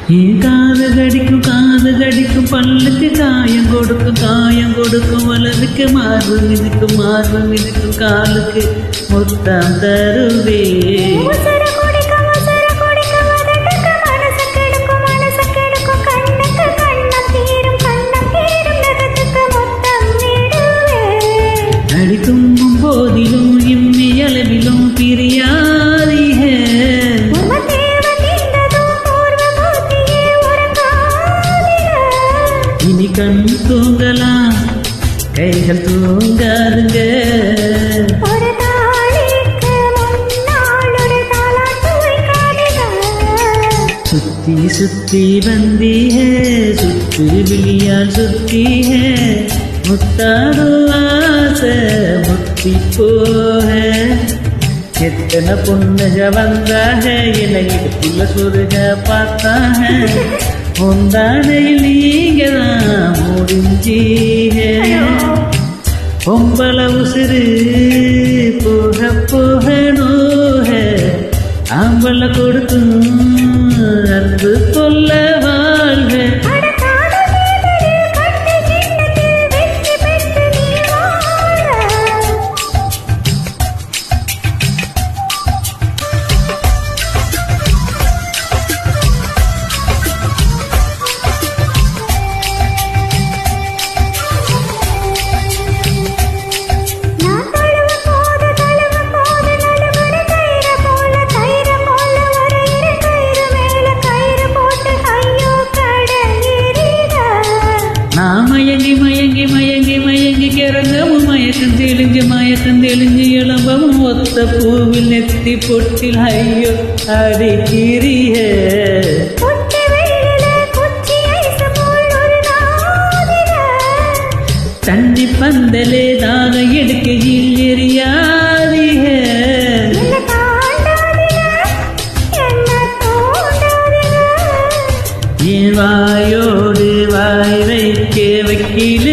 எல்லாருக்கும் மனமார்ந்த காது கடிக்கும் பல்லுக்கு காயம் கொடுக்கும் வலதுக்கு மார்பு மிதிக்கும் காலுக்கு முத்தம் தருவே அடிக்கும் போதிலும் இம்மியளவிலும் பிரியாதி இனி கண் தூங்கலாம் கைகள் தூங்காதுங்க சுத்தி बंदी है சுத்தி விழியால் சுத்தி है முத்தாடு ஆசை முத்தி போக कितना पुण्य बंदा है ये नहीं फुल सूरज पाता है முந்தானையிலீங்கதான் முடிஞ்சி பொம்பள உசுறு போகனோ ஆம்பள கொடுக்கும் அன்பு சொல்ல வாழ்க மயங்கி கிறங்கவும் மயக்கம் தெளிஞ்சு இளம்பவும் ஒத்த பூவில் நெத்தி பொட்டில் ஐயோ அடிக்கிறிய தண்ணி பந்தலே தாக எடுக்கையில் எரியாதிய வாயோடு வாய் வைக்க வக்கீல்